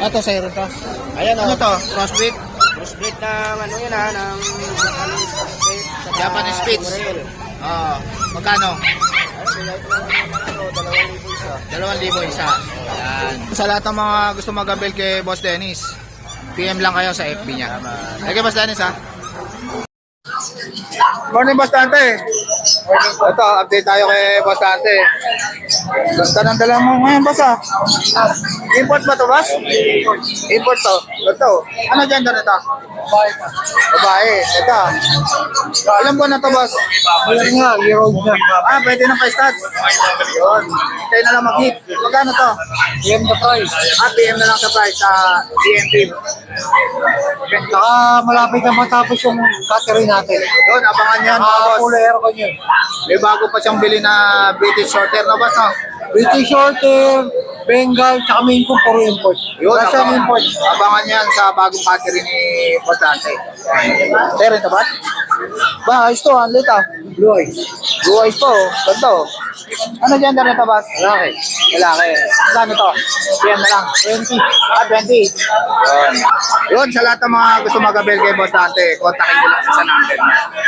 S1: Ito, sa'yo rin to.
S8: Ayan,
S1: Ano to? Crossbreed?
S8: Crossbreed na, ano yan ng Japanese Spitz.
S1: Japanese Spitz.
S8: Morel.
S1: Magkano?
S8: Ayun, bigay ko lang 2,000 isa.
S1: 2,000 isa. Yan. Sa lahat ng mga gusto mag-avail kay Boss Dennis, PM lang kayo sa FB niya. Okay, Boss Dennis ha? Morning, Boss Dante. Ito, update tayo kay Boss Dante. Ganda ng dala mo ngayon, Boss ha? Import ba to, Boss? Import to. Ito. Ano gender nito? Babae. Ito. Ilan buwan na to, Boss?
S8: Year old na.
S1: Pwede na pa-start. Yun. Tayo na lang mag-hit. Magkano to?
S8: PM the price.
S1: PM na lang sa price sa DMP.
S8: Saka malapit na matapos yung catering natin.
S1: Yun, abangan yan mga boss.
S8: Full aircon yun.
S1: May bago pa siyang bili na British Shorter na boss, no?
S8: British Shorter, Bengal, tsaka main ko puro import.
S1: Yun,
S8: Russian import.
S1: abangan yan sa bagong battery ni Boss Dante. Pero ito ba? Ba, ayos to, ang lit ah.
S8: Blue eyes.
S1: Blue eyes po, ganda oh. Ano gender nito, boss?
S8: Lalaki.
S1: Lalaki. Saan ito? PM na lang.
S8: 20.
S1: 20. Yun, sa lahat ng mga gusto mag-avail kay Boss Dante, kontakin nyo lang siya sa number.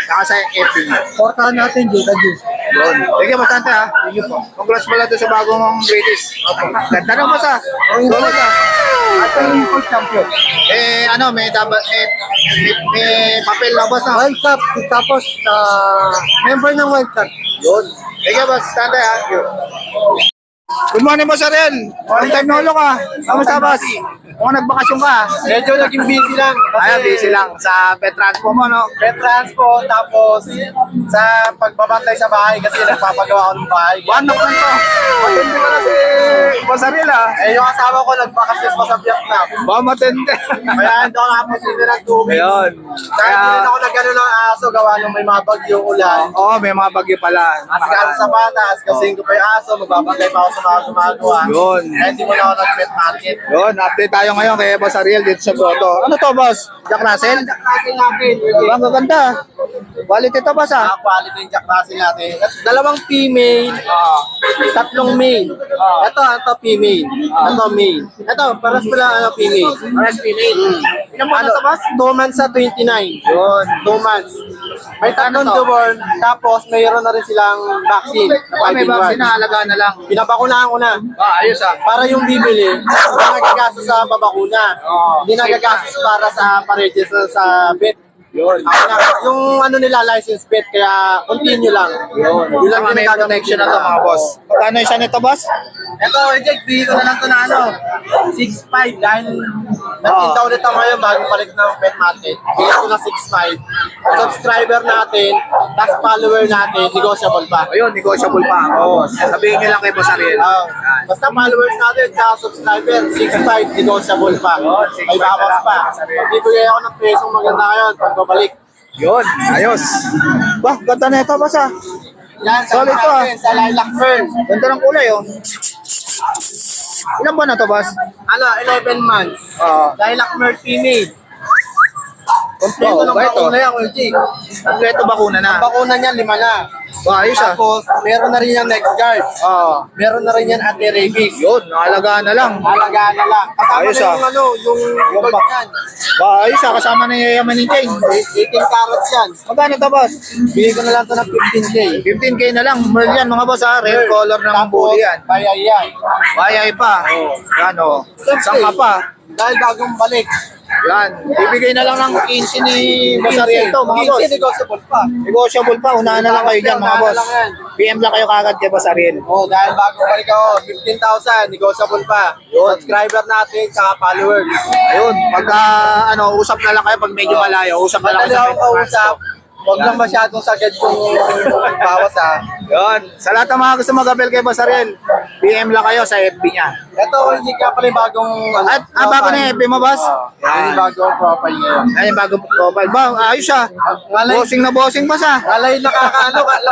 S1: Saka sa FB niya.
S8: Portahan natin, Jota Juice.
S1: Yun. Thank you, Boss Dante ha. Thank you po. Congrats pala doon sa bagong British. Ganda ng boss ha. Solid ha.
S8: At ang import champion.
S1: Ano, may papel na boss na.
S8: Wild Cup, tapos member ng Wild Cup.
S1: Yun. Thank you, Boss Dante ha. Good morning, Boss Ariel. Long time no look ha. Kamusta, Boss? Kung nagbakasyon ka.
S8: Medyo naging busy lang.
S1: Ay, busy lang sa pet transpo mo, no?
S8: Pet transport, tapos sa pagbabantay sa bahay kasi nagpapagawa ko ng bahay.
S1: One up lang to. Matindi pala si Boss Ariel ha.
S8: Eh, yung asawa ko nagbakasyon pa sa Vietnam.
S1: Ba, matindi.
S8: Kaya hindi ako nakapunta ng tubig.
S1: Ayun.
S8: Kaya hindi rin ako nagano ng aso, gawa nung may mga bagyong ulan.
S1: Oo, may mga bagyo pala.
S8: Asikaso sa patas, kasi ko pa yung aso, magbabagay pa ako sa mga gumagawa.
S1: Yun.
S8: Kaya hindi mo na ako nag-pet market.
S1: Yun, update tayo ngayon kay Boss Ariel dito sa Grotto. Ano to, Boss? Jack Russell?
S8: Kasi natin,
S1: Ang gaganda. Quality to, Boss ha?
S8: quality yung Jack Russell natin. Dalawang female, tatlong male. Ito female. Ito male. Ito, paras pala female. Paras female. Ilan mo na ito, boss? 2 months sa 29. Yun, 2 months. May tatlong newborn, tapos mayroon na rin silang vaccine.
S1: May vaccine na, alagaan na lang.
S8: Pinabakunahan ko na.
S1: Ayos ah.
S8: Para yung bibili, hindi nagagastos sa babakuna. Hindi nagagastos para sa pa-register sa vet.
S1: Yun.
S8: Yung ano nila, license vet, kaya continue lang. Yun lang
S1: May
S8: ginagawa
S1: protection na to mga boss. Magkano isa nito boss?
S8: Ito, Ejek, bigay ko na lang to na ano, 6.5 dahil nagtinta ulit ako ngayon bago balik ng pet natin. Bigay ko na 6.5. Subscriber natin, tas follower natin, negotiable pa.
S1: Ayun, negotiable pa. Oo. Sabihin nyo lang kay Boss Ariel.
S8: Basta followers natin, tsaka subscriber, 6.5, negotiable pa. May bawas pa. Bibigay ako ng presong maganda ngayon pag babalik.
S1: Yun, ayos. Bah, ganda na ito boss ah.
S8: Yan, sa
S1: Solid to, ah.
S8: natin, sa lilac fern.
S1: Ganda ng kulay oh. Ilan buwan na to boss?
S8: Ano, 11 months. Lilac fern female.
S1: Oh,
S8: Kompleto ng
S1: ba ito?
S8: bakuna yan, Ejek.
S1: Kompleto bakuna na.
S8: Bakuna niyan, 5 na.
S1: Bah, ayos ah.
S8: Tapos, meron na rin yung next guard. Meron na rin yan anti-rabies.
S1: Yun, nakalagaan na lang.
S8: Alagaan na lang. Kasama
S1: Ayos,
S8: na yung
S1: ah.
S8: ano, yung gold yan.
S1: Bah, ayos ah. Kasama na yung yaman ni Jane.
S8: 18 carrots yan.
S1: Magkano to boss?
S8: Bigay ko na lang ito ng 15K.
S1: 15K na lang. Merl yan mga boss ha. Rare color ng bully yan.
S8: Bayay yan.
S1: Bayay pa. Yan o. Saan ka pa?
S8: Dahil bagong balik.
S1: Yan. Bibigay na lang ng 15 ni Boss Ariel to mga boss.
S8: 15 negotiable pa.
S1: Negotiable pa. Unahan na lang kayo dyan mga boss.
S8: Unahan na lang yan.
S1: PM lang kayo kagad kay Boss Ariel.
S8: Dahil bagong balik ako, 15,000, negotiable pa. Subscriber natin, tsaka followers.
S1: Ayun. Pagka usap na lang kayo pag medyo malayo. Usap na lang
S8: Madali
S1: kayo
S8: ako kausap. Huwag lang masyadong sagad yung bawas ha.
S1: Yun. Sa lahat ng mga gusto mag-appel kay Boss Ariel, PM lang kayo sa FB niya.
S8: Ito, hindi ka pala yung bagong...
S1: At bago na FB mo boss?
S8: Yan yung bagong profile ngayon.
S1: Ayun, bagong profile. Ba, ayos ah. Bossing na bossing boss ah.
S8: Ngalay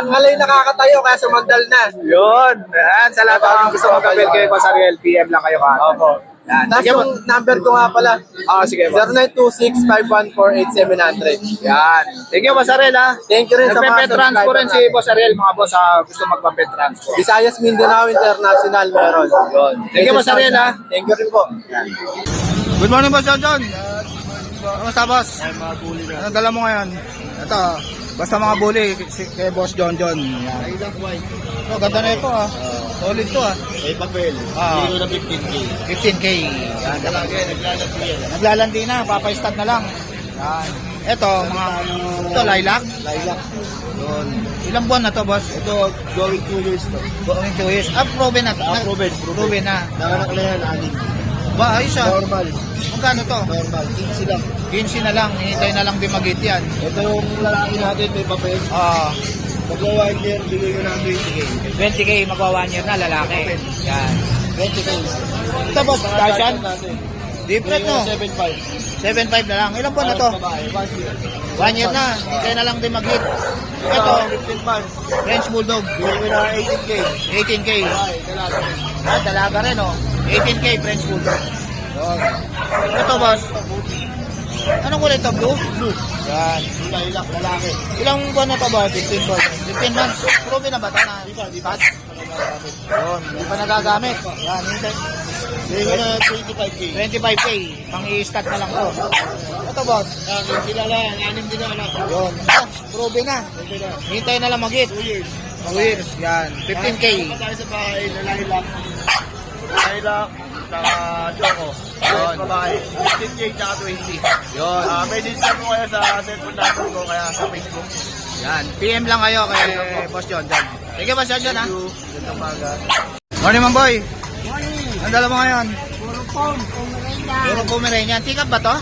S8: ngalay nakakatayo kaya sumandal na.
S1: Yun. Yan. Sa lahat ng mga gusto mag-appel kay Boss Ariel, PM lang kayo kagad.
S8: Opo.
S1: Yan.
S8: Tapos
S1: Sige,
S8: yung number ko nga pala,
S1: sige boss.
S8: 0926-514-8700.
S1: Yan. Thank you, Boss Ariel, ha?
S8: Thank you rin sa mga
S1: Nagpe-pet transfer rin si
S8: natin.
S1: Boss Ariel, mga boss, gusto magpa-pet transfer.
S8: Visayas Mindanao International meron.
S1: Yun. Thank you, Boss Ariel, ha?
S8: Thank you rin po.
S1: Good morning, Boss John. Kamusta, boss? Anong dala mo ngayon? Ito, basta mga bully, kay Boss John. Yan. Oh, ganda na ito, ha? Solid to, ha?
S8: May papel.
S1: Hindi
S8: na 15K.
S1: 15K. Yan. Naglalandi na, papay-stat na lang. Yan. Ito, ito, lilac. Yun. Ilang buwan na to, boss?
S8: Ito, going 2 years to.
S1: Going 2 years. Proven na. Proven na.
S8: Nanganak na yan, 6.
S1: Ba, ayos ah.
S8: Normal.
S1: Magkano to?
S8: Normal. 15 lang.
S1: 15 na lang. Hinintay na lang din mag-hit yan.
S8: Ito yung lalaki natin, may papel. Magwa 1 year, bigay ko na 20K.
S1: 20K, magwa 1 year na, lalaki. Yan.
S8: 20K.
S1: Ito, boss, Persian? Different, no?
S8: 7.5.
S1: 7.5 na lang. Ilang buwan na to?
S8: Babae, 1 year.
S1: 1 year na. Hintay na lang din mag-hit. Ito,
S8: 15 months.
S1: French Bulldog.
S8: Bigay ko na 18K.
S1: 18K.
S8: Babae, dalaga.
S1: Dalaga rin, oh. 18K, French Bulldog. Yun. Ito, boss. Anong kulay ito? Blue? Blue. Yan.
S8: Ilak, lalaki.
S1: Ilang buwan na to, boss? 15 months. 15 months. Proven na ba ito na? Di ba? Yun. Hindi pa nagagamit. Yan. Hintay.
S8: Bigay ko na 25K.
S1: 25K. Pang-i-stat na lang to. Ito, boss.
S8: Sila lang, 6 din na anak.
S1: Yun. Proven na. Hintay na lang mag-hit.
S8: 2 years.
S1: 2 years. Yan. 15K.
S8: Tayo sa bahay, lalaki. Lilac, saka Choco.
S1: Yun.
S8: Babae. 15K tsaka 20.
S1: Yun.
S8: May discount ko kaya sa cellphone number ko kaya sa Facebook.
S1: Yan. PM lang kayo kay Boss John. Thank you, Boss John, ha?
S8: Ganda maga.
S1: Morning, Mamboy. Ang dala mo ngayon?
S5: Pomeranian.
S1: Puro Pomeranian. Tikap ba to?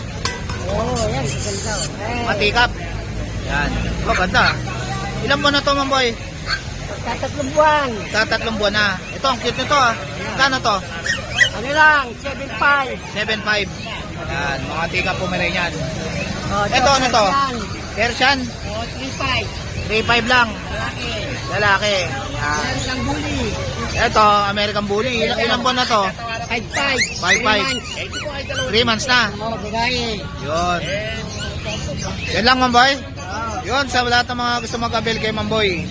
S5: Oo, yan. Ganda.
S1: Matikap. Yan. Oh, ganda. Ilan buwan na to, Mamboy?
S5: Tatatlong buwan.
S1: Tatlong buwan na. Ito, ang cute nito, ha? Kano to?
S5: Ano lang, 7.5.
S1: 7.5. Yan. Mga tikap Pomeranian.
S5: Oh,
S1: Ito, ano to? Persian?
S5: Oh, 3.5.
S1: 3.5 lang.
S5: Lalaki.
S1: Lalaki. Yan.
S5: Meron lang bully.
S1: Ito, American Bully. Ilang buwan na to?
S5: 5.5.
S1: 5.5. 3 months na.
S5: Oh, babae.
S1: Yun. Yan lang, Mamboy. Yun, sa lahat ng mga gusto mag-avail kay Mamboy,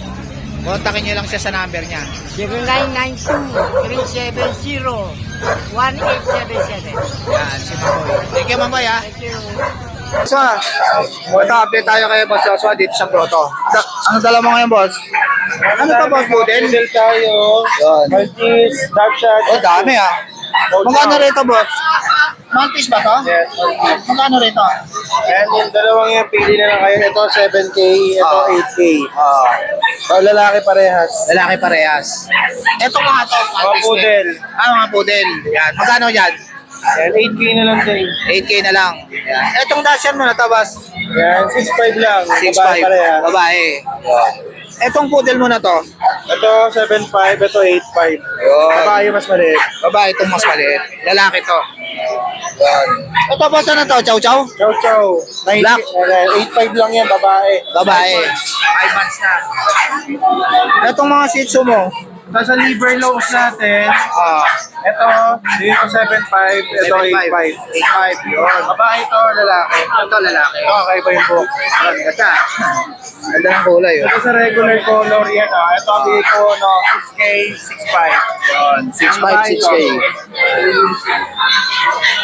S1: kontakin niyo lang siya sa number niya.
S5: 0992-370-1877.
S1: Yan, si Mamboy. Thank you, Mamboy, ha.
S5: Thank you.
S1: So, ito update tayo kay Boss Joshua dito sa Grotto. Ano dala mo ngayon, boss? Ano to, boss? Poodle?
S8: Poodle tayo.
S1: Yun.
S8: Maltese, dark shot.
S1: Oh, dami ah. Magkano rito, boss? Maltese ba to?
S8: Yes, Maltese.
S1: Magkano rito?
S8: And yung dalawang yan, pili na lang kayo. Ito 7K, ito 8K. So, lalaki parehas.
S1: Lalaki parehas. Ito mga to,
S8: Mga
S1: Maltese.
S8: poodle.
S1: Mga poodle. Yan. Magkano yan?
S8: Yan, 8K na lang din.
S1: 8K na lang. Yan. Etong dasher mo na tabas.
S8: Yan, 6'5 lang.
S1: 6'5.
S8: Babae parehas.
S1: Babae. Etong poodle mo na to.
S8: Ito 7'5, ito 8'5.
S1: Yun.
S8: Babae mas maliit.
S1: Babae itong mas maliit. Lalaki to. Yan. Ito boss, ano to? Chow chow?
S8: Chow chow.
S1: Black.
S8: 8'5 lang yan, babae.
S1: Babae. 5 months na. Etong mga shih tzu mo.
S8: Tapos sa liver loaves natin, ito, dito 7'5, ito 8'5.
S1: 8'5. Yun.
S8: Babae ito, lalaki.
S1: Ito lalaki.
S8: Ito, kakaiba yung book.
S1: Yun, ganda. Ganda ng kulay. Oh.
S8: Ito sa regular color yan, ito ang bigay ko, 6K, 6'5.
S1: Yun. 6'5", 6K.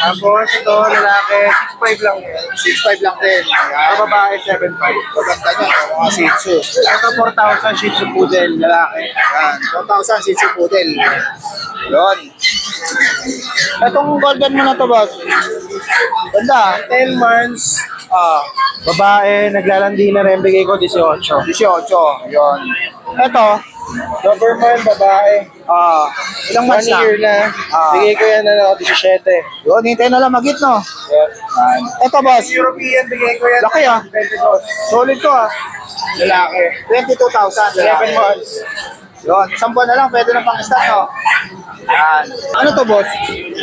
S8: Tapos ito, lalaki, 6'5 lang yan.
S1: 6'5 lang din.
S8: Ito, babae, 7'5.
S1: Maganda niya. Mga shih tzu.
S8: Ito, 4,000 Shih Tzu Poodle, lalaki.
S1: Yan. 4,000 shih tzu poodle. Yun. Etong golden mo na to, boss. Ganda.
S8: 10 months, babae, naglalandi na rin, bigay ko 18.
S1: 18. Yun. Ito.
S8: Doberman, babae.
S1: Ilang months
S8: 1
S1: na?
S8: year na. Bigay ko yan 17.
S1: Yun, hintay na lang magit, no?
S8: Yes.
S1: Ito, boss.
S8: European, bigay ko yan.
S1: Laki, ah.
S8: 22.
S1: Solid to, ah.
S8: Lalaki.
S1: 22,000.
S8: 11 months.
S1: Yun. 10 buwan na lang, pwede na pang start, no? Yan. Ano to, boss?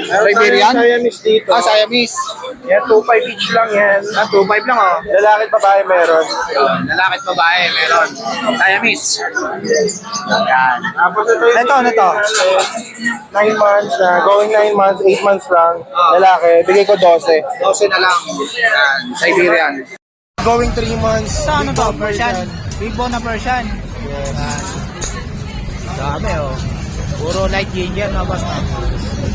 S1: Siberian?
S8: Siamese dito.
S1: Siamese.
S8: Yan, 2.5 each lang yan.
S1: 2.5 lang, oh.
S8: Lalaki at babae meron.
S1: Yun. Lalaki at babae, meron. Siamese. Yan.
S8: Tapos ito yung
S1: Ito, ano to?
S8: 9 months na, going 9 months, 8 months lang. Lalaki, bigay ko 12.
S1: 12 na lang. Yan. Siberian.
S8: Going 3 months.
S1: Sa ano to? Persian? Big bone na Persian. Yan. Dami, oh. Puro light ginger na, boss, na.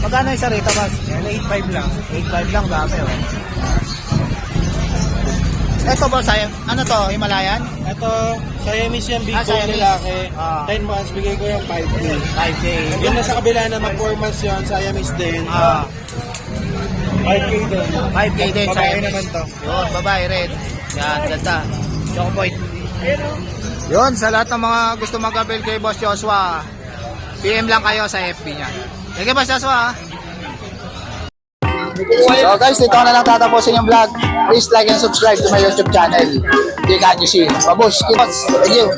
S1: Magkano isa rito, boss?
S8: Yan, 8.5 lang.
S1: 8.5 lang, dami, oh. Ito, boss, ano to? Himalayan?
S8: Ito, Siamese yan, big bone
S1: Siamese.
S8: lalaki.
S1: Ah.
S8: 10 months, bigay ko yung 5K.
S1: 5K.
S8: Yung nasa kabila naman, 4 months yun, Siamese din. 5K din.
S1: 5K din,
S8: Babae
S1: Siamese.
S8: naman to.
S1: Yun, babae rin. Yan, ganda. Choco point. Yun, sa lahat ng mga gusto mag-avail kay Boss Joshua, PM lang kayo sa FB niya. Sige, Boss Joshua. So guys, dito na lang tatapusin yung vlog. Please like and subscribe to my YouTube channel. Di Gadgetsy. Babush, kids. Thank you.